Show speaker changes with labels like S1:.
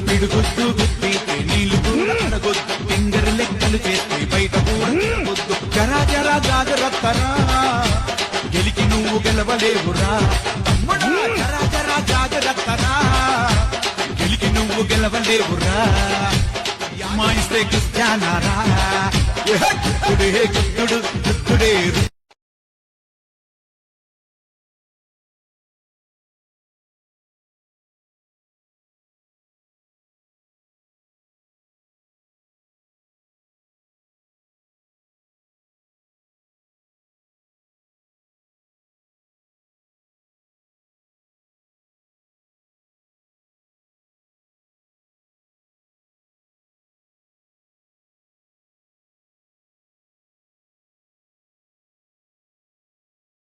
S1: పిడుగుద్దు గుద్దితే నీళ్లు గొద్దు పింగర్ లెక్కలు చేస్తే బయట పొద్దు జరా జరా జాగ్రత్తరా గెలికి నువ్వు గెలవలేవురా తమ్ముడా జరా జరా జాగ్రత్తరా గెలికి నువ్వు గెలవలేవురా మాయిస్తే క్రిస్టియానారా గుద్దుడే గుద్దుడు గుద్దుడే